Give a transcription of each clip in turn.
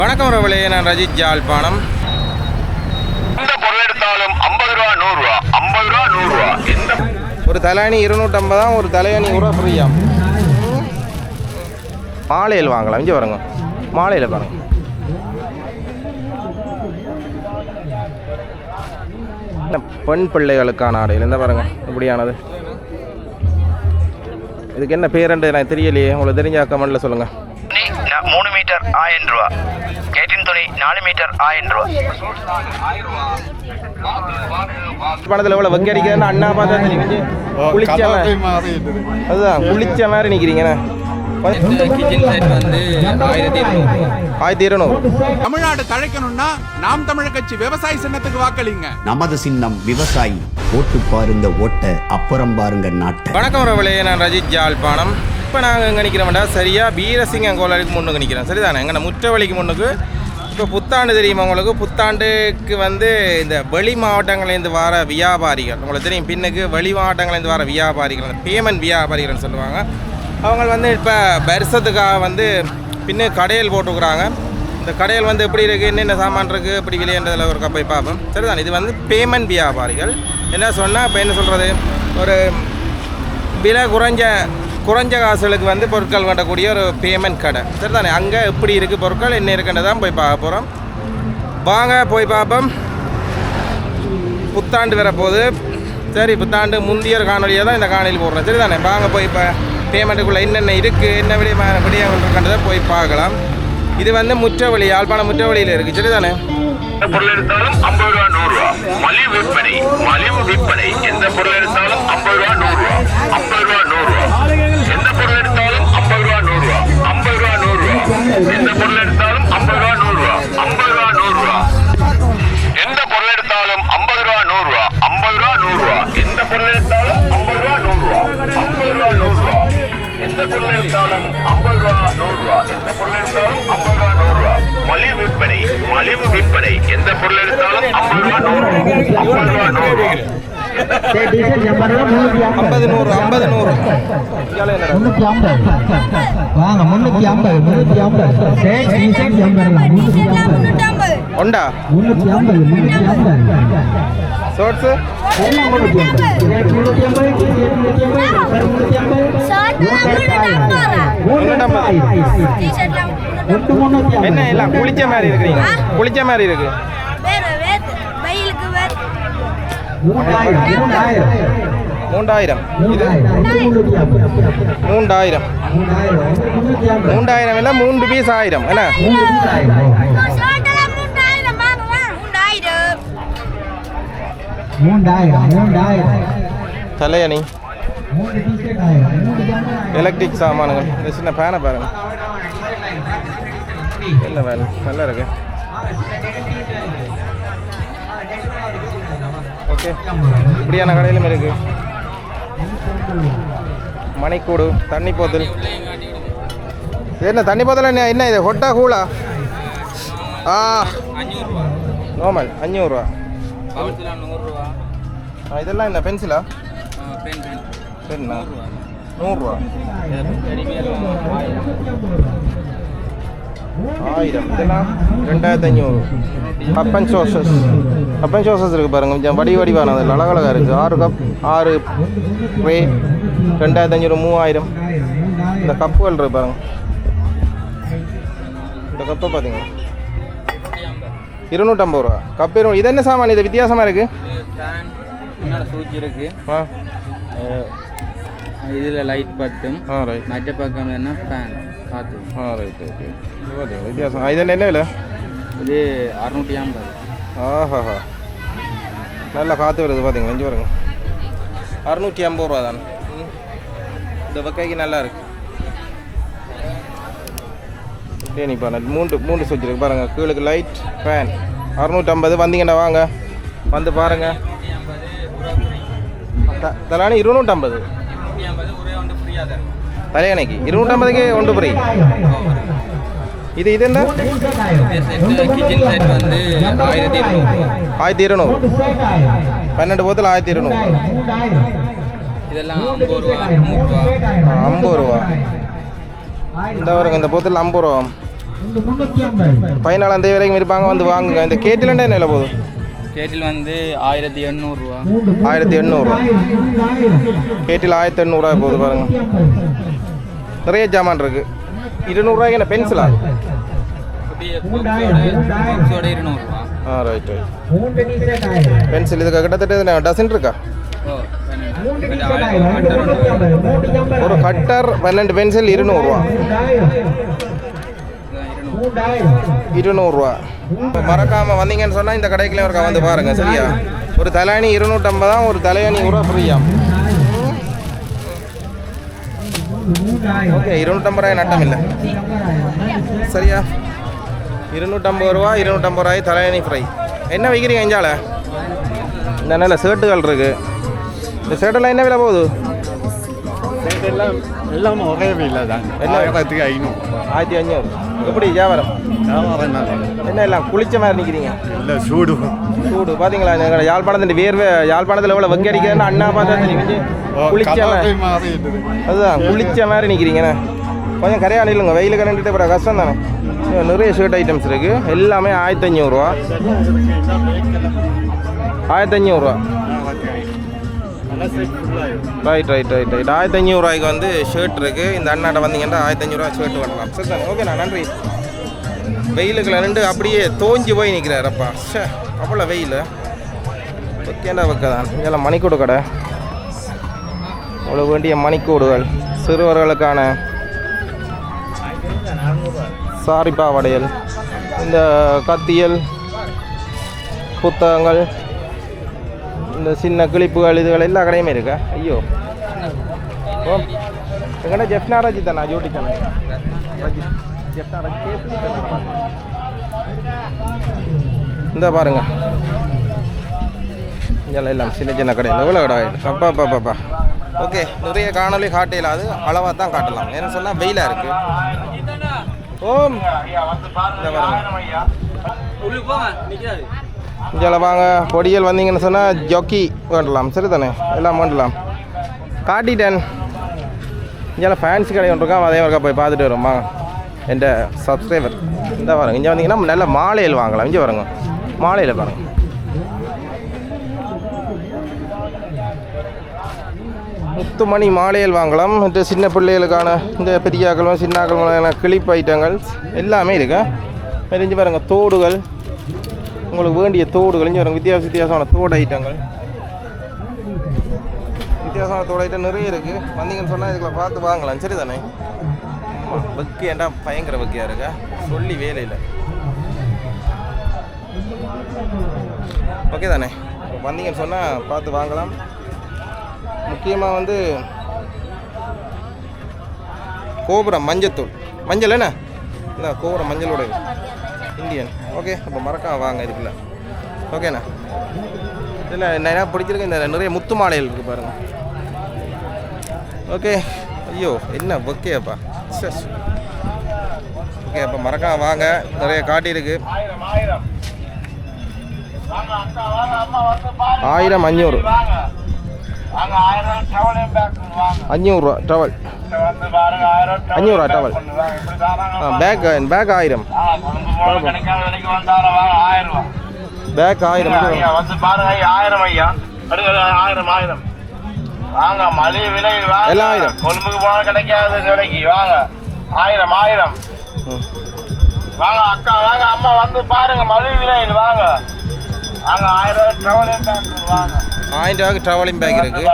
வணக்கம் ரவளே, நான் ரஜித் ஜாழ்ப்பாணம். எந்த பொருள் எடுத்தாலும் 50 ரூபா 100 ரூபா 50 ரூபா 100 ரூபா. ஒரு தலையணி 250, ஒரு தலையணி கூட ஃப்ரீயாம். மாலையில் வாங்கலாம். இங்கே பாருங்க, மாலையில் பாருங்க. பெண் பிள்ளைகளுக்கான ஆடையில் இந்த பாருங்க இப்படியானது. இதுக்கு என்ன பேருண்டு எனக்கு தெரியலையே, உங்களுக்கு தெரிஞ்ச கமெண்ட்ல சொல்லுங்க. 3 மீட்டர் 1000 ரூபா. கேட்டின் துணி 4 மீட்டர் 1000 ரூபா. பணத்தில் எவ்வளோ வக்கி அடிக்கிறதுன்னு அண்ணா பார்த்தா தெரியும். குளிச்ச அதுதான் குளிச்ச மாதிரி நிற்கிறீங்கண்ணே. கிச்சன் செட் வந்து 1200. தமிழ்நாடு தழைக்கணும்னா நாம் தமிழர் கட்சி விவசாய சின்னத்துக்கு வாக்களிங்க. நமது சின்னம் விவசாயி. ஓட்டு பாருங்க ஓட்ட, அப்புறம் பாருங்க நாட்டை. வணக்கம் ரவளே, நான் ரஜித் ஜாழ்ப்பாணம். இப்போ நாங்கள் எங்கே நிற்கிறோம்டா, சரியாக வீரசிங்கம் கோயிலுக்கு முன்னுக்கு நிற்கிறோம். சரிதானே, எங்கே முற்றவழிக்கு முன்னுக்கு. இப்போ புத்தாண்டு தெரியுமா உங்களுக்கு? புத்தாண்டுக்கு வந்து இந்த வெளி மாவட்டங்கள்லேருந்து வர வியாபாரிகள், உங்களுக்கு தெரியும், பின்னுக்கு வெளி மாவட்டங்கள்லேருந்து வர வியாபாரிகள், அந்த பேமெண்ட் வியாபாரிகள்னு சொல்லுவாங்க. அவங்க வந்து இப்போ வருஷத்துக்காக வந்து பின்னு கடையில் போட்டுக்கிறாங்க. இந்த கடையில் வந்து எப்படி இருக்குது, என்னென்ன சாமான் இருக்குது, எப்படி விலைன்றதில் ஒரு போய் பார்ப்போம். சரிதான், இது வந்து பேமெண்ட் வியாபாரிகள். என்ன சொன்னால் இப்போ என்ன சொல்கிறது, ஒரு விலை குறைஞ்ச காசுகளுக்கு வந்து பொருட்கள் வேண்டக்கூடிய ஒரு பேமெண்ட் கடை. சரிதானே, அங்கே எப்படி இருக்குது பொருட்கள், என்ன இருக்குன்னு தான் போய் பார்க்க போகிறோம். வாங்க போய் பார்ப்போம். புத்தாண்டு வரப்போகுது. சரி, புத்தாண்டு முந்தைய காணொலியாக தான் இந்த காணொலி போடுறேன். சரிதானே, வாங்க போய் இப்போ பேமெண்ட்டுக்குள்ளே என்னென்ன இருக்குது, என்ன விடயங்கள் இருக்கின்றதை போய் பார்க்கலாம். இது வந்து முற்றவழி, யாழ்ப்பாணம் முற்றவழியில் இருக்குது. சரிதானே, பொருள் எடுத்தாலும் 50 ரூபா 100 ரூபா. மலிவு விற்பனை. எந்த பொருள் எடுத்தாலும் 50 ரூபா 100 ரூபா 50 ரூபா 100 ரூபா. எந்த பொருள் எடுத்தாலும் 50 ரூபா 100 ரூபா 50 ரூபா 100 ரூபா. எந்த பொருள் எடுத்தாலும் 50 ரூபா 100 ரூபா 50 ரூபா 100 ரூபா. எந்த பொருள் எடுத்தாலும் 50 ரூபா 100 ரூபா 50 ரூபா 100 ரூபா. எந்த பொருள் எடுத்தாலும் 50 ரூபா 100 ரூபா 50 ரூபா 100 ரூபா. எந்த பொருள் எடுத்தாலும் 50 ரூபா 100 ரூபா. எந்த பொருள் எடுத்தாலும் 50 ரூபா 100 ரூபா. மலிவு விற்பனை. எந்த பொருள் எடுத்தாலும் 50 ரூபா 100 ரூபா 50 ரூபா 100 ரூபா. 50 100 வாங்க 350 உண்டா ஷார்ட்ஸு என்ன எல்லாம் குளிச்ச மாதிரி இருக்கிறீங்க, குளிச்ச மாதிரி இருக்கு. 3000 இது 3000 இல்லை 3 பீஸ் 1000 என்ன? தலையணி, எலக்ட்ரிக் சாமான்கள். இந்த சின்ன ஃபேனை பாருங்க, என்ன வேலை நல்லா இருக்கு. ஓகே, இப்படியான கடையிலும் இருக்கு. மணிக்கூடு, தண்ணி போத்தல். என்ன தண்ணி போத்தல்? என்ன இது, ஹொட்டா கூலா? நார்மல் 500 ரூபா. இதெல்லாம் என்ன பென்சிலா? பெண்ணா 100 ரூபா 1000. இதெல்லாம் 2500. அப்பன் சோசஸ் இருக்குது பாருங்க, கொஞ்சம் வடிவானது, அழகழகாக இருக்குது. 6 கப் 6 ட்ரே 2500 3000. இந்த கப்புகள் இருக்கு பாருங்க, இந்த கப்பை பார்த்தீங்கன்னா 250 ரூபா கப்பு. இது என்ன சாமான், இது வித்தியாசமாக இருக்குது. சூச்சி இருக்கு, இதில் லைட் பட்டும். ரைட், மற்ற பக்கம் என்ன ஃபேன் காற்று. ரைட் ஓகே, வித்தியாசம். இது என்ன விலை? இது 650. ஆஹாஹா, நல்லா காற்று வருது பார்த்தீங்களா, இங்கே பாருங்க. 650 ரூபா தானே. இந்த வக்கைக்கு நல்லா இருக்கு. ஏனிப்பா, 3 சுவிட்ச் இருக்கு பாருங்க. கீழுக்கு லைட், ஃபேன். 650. வந்தீங்கண்ணா வாங்க, வந்து பாருங்க. தலையாணி 250. தலையணைக்கு 250க்கு ஒன்று ஃப்ரீ. இது என்ன? கிச்சன் செட் வந்து 1200. 12 போத்தல் 1200. இதெல்லாம் 50 ரூபா 100 ரூபா. 50 ரூபா. இந்த வருங்க, இந்த போத்தல் 50 ரூபா. பதினாலாம் தேதி வரைக்கும் இருப்பாங்க, வந்து வாங்குங்க. இந்த கேட்டிலண்டா என்ன போகுது? கேட்டில் வந்து 1800 ரூபா. 1800 கேட்டில் 1800 போகுது பாருங்க. நிறைய ஜாமான் இருக்கு. 200 ரூபாய்க்கு என்ன பென்சிலா? பாக்ஸோட 200 ரூபா. Right right. பென்சில் இதுக்கு கிட்டத்தட்ட டசன் இருக்கா? ஒரு கட்டர் 12 பென்சில் 200 ரூபா. 200 ரூபா. மறக்காம வந்தீங்கன்னு சொன்னா இந்த கடைக்குள்ள ஒருக்கா வந்து பாருங்க, சரியா? ஒரு தலையணி 250 தான், ஒரு தலையணி கூட ஃப்ரீயா. ஓகே, 250 ரூபாய் நட்டம் இல்லை, சரியா? 250 ரூபா, 250 ரூபாய் தலையணி ஃப்ரை. என்ன வைக்கிறீங்க இஞ்சால? இந்த நல்ல ஷர்ட்டுகள் இருக்கு. இந்த ஷர்ட்டெல்லாம் என்ன விலை போகுது? எல்லாம் ஒரே விலை தான். 1500. 1500. எப்படி வியாபாரம்? என்ன எல்லாம் குளிச்ச மாதிரி நிற்கிறீங்க? இல்லை, சூடு சூடு பார்த்தீங்களா? எங்கள் யாழ்ப்பாணத்தின் வேர்வை, யாழ்ப்பாணத்தில் எவ்வளோ வெக்க அடிக்கிறதுன்னு அண்ணா பார்த்தா தெரியும். குளிச்ச மாதிரி, அதுதான் குளிச்ச மாதிரி நிற்கிறீங்கண்ணே. கொஞ்சம் கரையாளி இல்லைங்க, வெயில் கரண்டிட்டு அப்புறம் கஷ்டம் தானே. நிறைய ஷர்ட் ஐட்டம்ஸ் இருக்குது, எல்லாமே 1500 ரூபா. 1500 ரூபா. Right right right right. 1500 ரூபாய்க்கு வந்து ஷர்ட் இருக்குது. இந்த அண்ணாட்ட வந்தீங்கன்னா 1500 ரூபா ஷர்ட் பண்ணலாம். சரி தானே? ஓகேண்ணா, நன்றி. வெயிலுக்குள்ள ரெண்டு அப்படியே தோஞ்சி போய் நிற்கிறாரப்பா. ஷே, அவ்வளோ வெயில். ஓகேண்டா வைக்க தான். இதெல்லாம் மணிக்கூடு கடை. அவ்வளோ வேண்டிய மணிக்கூடுகள், சிறுவர்களுக்கான சாரி பாவடையல், இந்த கத்தியல், புத்தகங்கள், இந்த சின்ன கிளிப்புகள், இதுகள் எல்லா கடையுமே இருக்கா? ஐயோ, ஓ எங்கடா ஜெஃப்னா ரஜித் தானா? ஜோடி தானே ரஜித், ஜெஃப்னா ரஜித். இந்த பாருங்க, இதெல்லாம் எல்லாம் சின்ன சின்ன கடையில் எவ்வளோ கடை ஆகிடுச்சு. அப்பா அப்பா பாப்பா. ஓகே, நிறைய காணொலி காட்டையில் அது அளவாக தான் காட்டலாம். ஏன்னு சொன்னால் வெயிலாக இருக்குது. ஓம் இந்த பாருங்க, இங்கே வாங்க. பொடியல் வந்தீங்கன்னு சொன்னால் ஜொக்கி வேண்டலாம், சரி தானே? எல்லாம் வேண்டலாம். காட்டிட்டேன். இங்கே ஃபேன்சி கடை ஒன்று இருக்கா, அதே ஒருக்கா போய் பார்த்துட்டு வரும். வாங்க, என் சப்ஸ்கிரைபர். இந்த பாருங்க, இங்கே வந்தீங்கன்னா நல்ல மாலையில் வாங்கலாம். இங்கே பாருங்க, மாலையில் பாருங்க. முத்துமணி மாலையில் வாங்கலாம். இந்த சின்ன பிள்ளைகளுக்கான இந்த பெரியாக்களும் சின்னாக்களும் கிளிப் ஐட்டங்கள் எல்லாமே இருக்கு. தெரிஞ்சு பாருங்க, தோடுகள், உங்களுக்கு வேண்டிய தோடுகள் இங்கே பாருங்க. வித்தியாசமான தோடு ஐட்டங்கள், வித்தியாசமான தோடு ஐட்டம் நிறைய இருக்குது. வந்தீங்கன்னு சொன்னால் இதுக்குள்ள பார்த்து வாங்கலாம், சரி தானே? வெக்கு ஏண்டா பயங்கர வெக்கையாக இருக்கா, சொல்லி வேலையில். ஓகே தானே? வந்தீங்கன்னு சொன்னால் பார்த்து வாங்கலாம். முக்கியமாக வந்து கோபுரம் மஞ்சத்தூள், மஞ்சள் என்ன இல்லை, கோபுரம் மஞ்சளோட இந்தியன். ஓகே, அப்போ மறக்காம வாங்க இதுக்குள்ள. ஓகேண்ணா. இல்லை என்ன பிடிச்சிருக்கு, இந்த நிறைய முத்து மாலைகள் இருக்குது பாருங்கள். ஓகே. ஐயோ, என்ன ஓகேப்பா. ஓகே, அப்போ மறக்காம வாங்க, நிறைய காட்டியிருக்கு. 1000 500 500 ரூபா டவல். 500 ரூபா டவல். பேக் 1000. பேக் 1000. வாங்க, மலிவு விலையில் எல்லாம் 1000. கொழும்புக்கு போன கிடைக்காது கிடைக்கு. வாங்க, 1000 வாங்க அக்கா, வாங்க அம்மா, வந்து பாருங்க, மலிவு விலையில் வாங்க. வாங்க, 1000 ட்ராவலிங் பேக் வாங்க. 1000 ரூபாய்க்கு ட்ராவலிங் பேக் இருக்குது.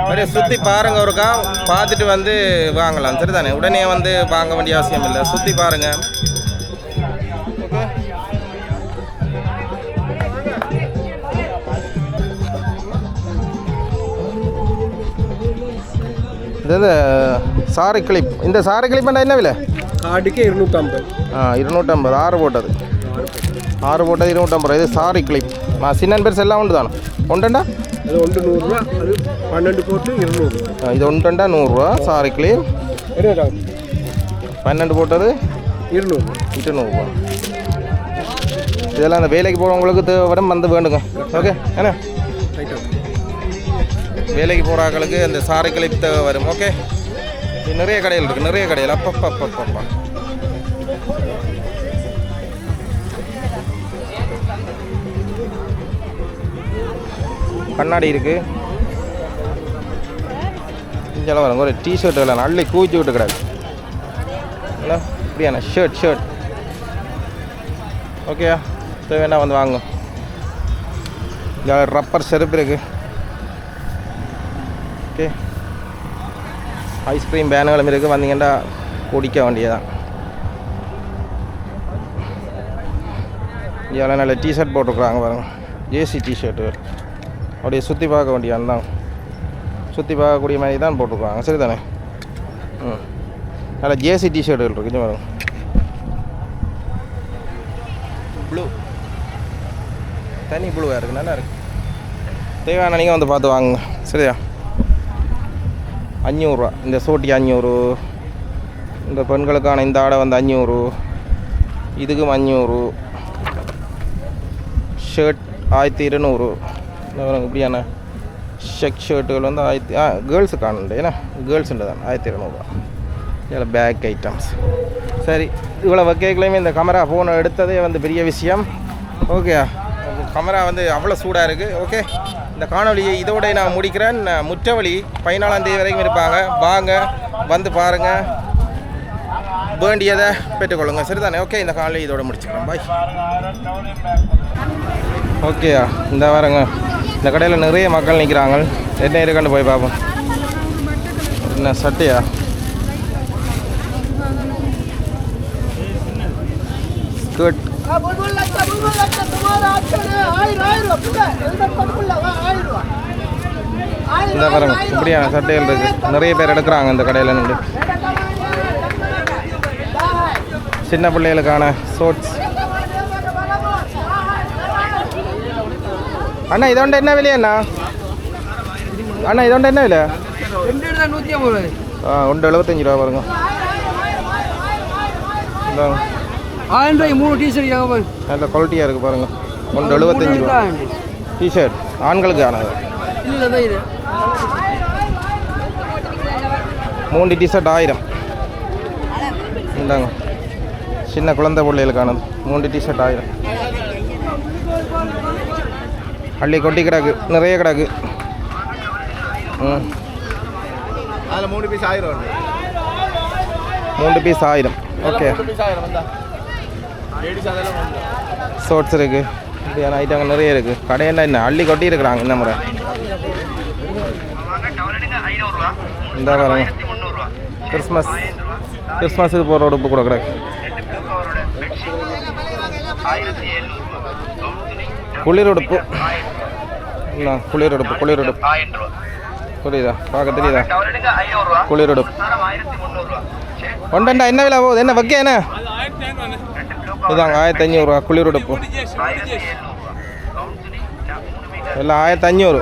அப்படியே சுற்றி பாருங்கள், ஒருக்கா பார்த்துட்டு வந்து வாங்கலாம், சரி தானே? உடனே வந்து வாங்க வேண்டிய அவசியம் இல்லை, சுற்றி பாருங்கள். ஓகே. இது சாரி கிளிப். இந்த சாரி கிளிப் என்ன விலை? கார்டுக்கு 250. 250. 6 போட்டது. 6 போட்டது 250. இது சாரி கிளிப். சின்ன பெருசு எல்லாம் உண்டு தானே? ஒன்றுண்டா அது 100 ரூபா. அது 12 போட்டு 200. இது ஒன்றுண்டா 100 ரூபா. சாரி கிளிப் 12 போட்டது 200 ரூபா. இதெல்லாம் அந்த வேலைக்கு போகிறவங்களுக்கு தேவைப்படும், வந்து வேண்டுங்க. ஓகே என்ன? வேலைக்கு போகிற ஆட்களுக்கு அந்த சாரி கிளிப் தேவை வரும். ஓகே, நிறைய கடைகள் இருக்குது, நிறைய கடைகள். அப்பப்பா கண்ணாடி இருக்குது. இங்கே வரும் ஒரு டிஷர்ட் இல்லை நல்ல கூச்சி விட்டு கிடக்கு. என்ன இப்படியான ஷர்ட் ஓகேயா தேவைன்னா வந்து வாங்க. இங்கே ரப்பர் செருப்பு இருக்குது. ஓகே ஐஸ்கிரீம் பேனுகளும் இருக்குது. வந்தீங்கன்னா குடிக்க வேண்டியதான். இங்கே நல்ல டிஷர்ட் போட்டிருக்குறாங்க பாருங்கள். ஜேசி டிஷர்ட்டு அப்படியே சுற்றி பார்க்க வேண்டியான் தான். சுற்றி பார்க்கக்கூடிய மாதிரி தான் போட்டிருக்காங்க. சரி தானே? நல்ல ஜேசி டிஷர்ட்டுகள் இருக்குது பாருங்க. ப்ளூ தனி ப்ளூவாக இருக்குது. நல்லா இருக்குது. தேவையான நீங்கள் வந்து பார்த்து வாங்குங்க. சரியா? 500 ரூபா இந்த சோட்டி 500. இந்த பெண்களுக்கான இந்த ஆடை வந்து 500. இதுக்கும் 500. ஷர்ட் 1200. இப்படியான ஷர்ட்டுகள் வந்து கேர்ள்ஸுக்கான ஏன்னா கேர்ள்ஸுண்டு தான் 1200 ரூபா. இதில் பேக் ஐட்டம்ஸ். சரி இவ்வளோ வகைகளையுமே இந்த கேமரா ஃபோனை எடுத்ததே வந்து பெரிய விஷயம். ஓகே கேமரா வந்து அவ்வளோ சூடாக இருக்குது. ஓகே இந்த காணொலியை இதோட நான் முடிக்கிறேன். முற்றவழி 14ஆம் தேதி வரைக்கும் இருப்பாங்க. வாங்க வந்து பாருங்கள், வேண்டியதை பெற்றுக்கொள்ளுங்க. சரி தானே? ஓகே இந்த காணொலி இதோட முடிச்சுக்கிறேன். பாய். ஓகேயா இந்த வரங்க இந்த கடையில் நிறைய மக்கள் நிற்கிறாங்க. என்ன இருக்கான்னு போய் பார்ப்போம். என்ன சட்டையா? ஸ்கர்ட் இந்த பாருங்க இப்படியான சட்டைகள் இருக்குது. நிறைய பேர் எடுக்கிறாங்க இந்த கடையில் நின்று. சின்ன பிள்ளைகளுக்கான ஷோர்ட்ஸ். அண்ணா இதோண்ட என்ன விலையண்ணா? அண்ணா இதோண்ட என்ன விலை? 175 ரூபா பாருங்க. 1000 ரூபாய் 3 டிஷர்ட் நல்ல குவாலிட்டியாக இருக்குது பாருங்கள். 175 ரூபா டிஷர்ட் ஆண்களுக்கு ஆனது. 3 டிஷர்ட் 1000. இந்தாங்க சின்ன குழந்தை பிள்ளைகளுக்கானது 3 டிஷர்ட் 1000. அள்ளி கொட்டி கிடக்கு, நிறைய கிடக்கு. அதில் 3 பீஸ் 1000. 3 பீஸ் 1000. ஓகே ஷோர்ட்ஸ் இருக்குது. இப்படியான ஐட்டங்கள் நிறைய இருக்குது. கடையில் என்ன அள்ளி கொட்டி இருக்கிறாங்க இந்த முறை. இந்த பாருங்க கிறிஸ்மஸுக்கு போகிற உடுப்பு கூட கிடக்கு. குளிர் உடுப்பு. குளிர் உடுப்பு புரியுதா? பார்க்க தெரியுதா? குளிர் உடுப்பு. ஒன்றா என்ன விலை போகுது? என்ன வைக்க என்ன இதாங்க 1500 ரூபா குளிர் உடுப்பு. எல்லாம் 1500.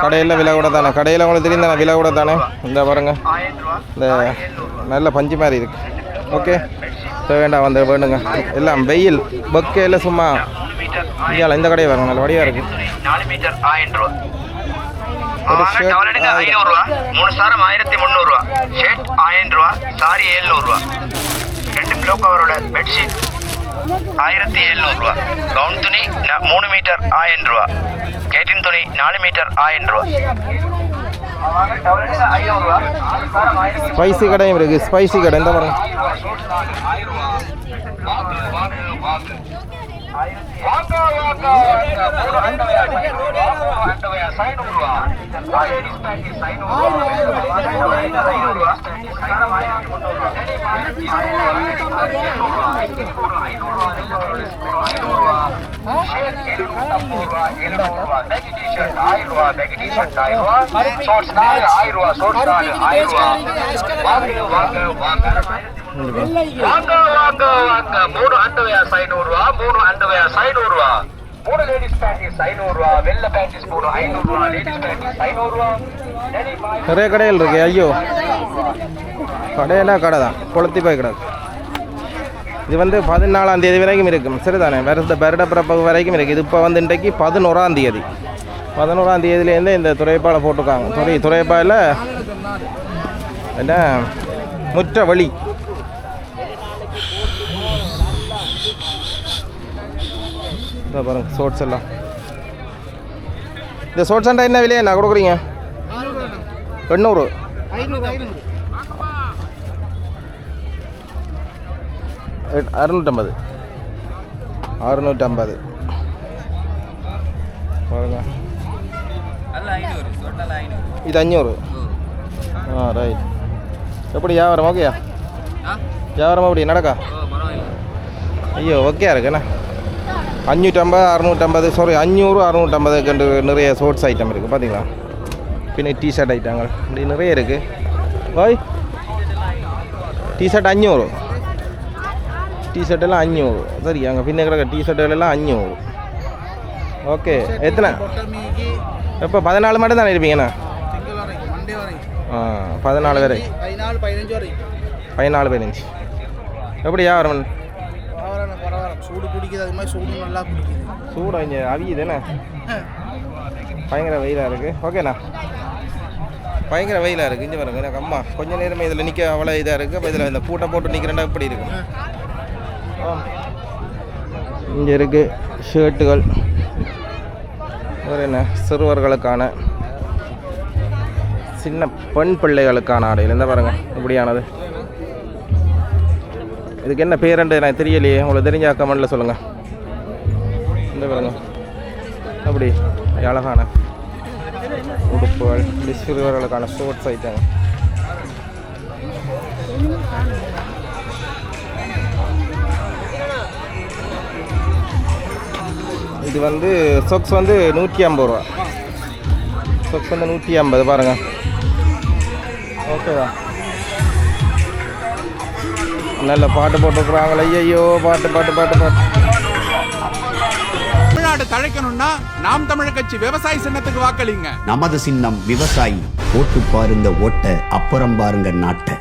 கடையில் விலை கூட தானே? கடையில் உங்களுக்கு தெரியும் தானே விலை கூட தானே? இந்த பாருங்க இந்த நல்ல பஞ்சு மாதிரி இருக்கு. ஓகே வேண்டாம் வந்து வேணுங்க. எல்லாம் வெயில் பக்கையில் சும்மா இந்த கடையை பாருங்க நல்ல வடிவாக இருக்குது. ஒரு ஷர்ட் 500 ரூபா, 3 சாரம் 1300 ரூபா, ஷர்ட் 1000 ரூபா, சாரி 700 ரூபா, 2 ப்ளோ கவரோட பெட்ஷீட் 1700 ரூபா, கவுன் துணி 3 மீட்டர் 1000 ரூபா, கேட்டின் துணி 4 மீட்டர் 1000 ரூபா. ஸ்பைசி கடையும் இருக்குது. ஸ்பைசி கடை இந்த பாருங்க. நிறைய கடைகள் இருக்கு. ஐயோ கடையெல்லாம் கடை தான் கொளுத்தி போய் கிடக்கு. இது வந்து 14ஆம் தேதி வரைக்கும் இருக்கும். சரிதானே? வருட பிறப்பு வரைக்கும் இருக்குது. இது இப்போ வந்து இன்றைக்கு 11ஆம் தேதி. 11ஆம் தேதியிலேருந்து இந்த துறைப்பாலை போட்டிருக்காங்க. துறைப்பாயில் என்ன முற்ற வழி. இதை பாருங்க ஷோட்ஸ் எல்லாம். இந்த ஷோட்ஸ் அண்டா என்ன விலையா நான் கொடுக்குறீங்க? 800. 650. 650 பாருங்க. இது 500. ரைட். எப்படி வியாபாரம் ஓகேயா? வியாபாரம் எப்படி நடக்கா? ஐயோ ஓகே இருக்குண்ணா. 550, 650, சாரி 500, 650 நிறைய ஷோர்ட்ஸ் ஐட்டம் இருக்குது பார்த்தீங்களா. பின்ன டிஷர்ட் ஐட்டங்கள் இப்படி நிறைய இருக்குது. ஓய் டிஷர்ட் 500. டிஷர்ட் எல்லாம் 500. சரி அங்கே பின்ன கிடக்க டிஷர்ட்டுகள் எல்லாம் 500. ஓகே எத்தனை? எப்போ 14 மட்டும் தானே இருப்பீங்கண்ணா? 14 வரை. 14, 15. எப்படி வியாபாரம்? சூடு பிடிக்குது, அது மாதிரி சூடு நல்லா பிடிக்குது. சூடாக இங்கே அவியுதுண்ணே. பயங்கர வெயிலாக இருக்குது. ஓகேண்ணா பயங்கர வெயிலாக இருக்குது. இங்கே பாருங்க எனக்கு அம்மா கொஞ்சம் நேரமே இதில் நிற்க அவ்வளோ இதாக இருக்குது. அப்போ இதில் இந்த கூட்டை போட்டு நிற்கிறேன்டா எப்படி இருக்கும். இங்கே இருக்குது ஷர்ட்டுகள். வேறு என்ன சிறுவர்களுக்கான சின்ன பெண் பிள்ளைகளுக்கான ஆடைகள் இந்த பாருங்க இப்படியானது. இதுக்கு என்ன பேருண்டு எனக்கு தெரியலையே, உங்களுக்கு தெரிஞ்ச கமெண்டில் சொல்லுங்கள். இந்த பாருங்க அப்படி அழகான உடுப்புகள், சிறுவர்களுக்கான ஸ்போர்ட்ஸ் ஐட்டங்கள். இது வந்து சொக்ஸ் வந்து 150 ரூபா. சொக்ஸ் வந்து 150 பாருங்கள். ஓகேவா? நல்ல பாட்டு போட்டுருக்குறாங்களே. ஐயோ பாட்டு பாட்டு பாட்டு பாட்டு. தமிழ்நாடு தழைக்கணும்னா நாம் தமிழர் கட்சி விவசாயி சின்னத்துக்கு வாக்களிங்க. நமது சின்னம் விவசாயி. ஓட்டு பாருங்க ஓட்ட, அப்புறம் பாருங்க நாட்டை.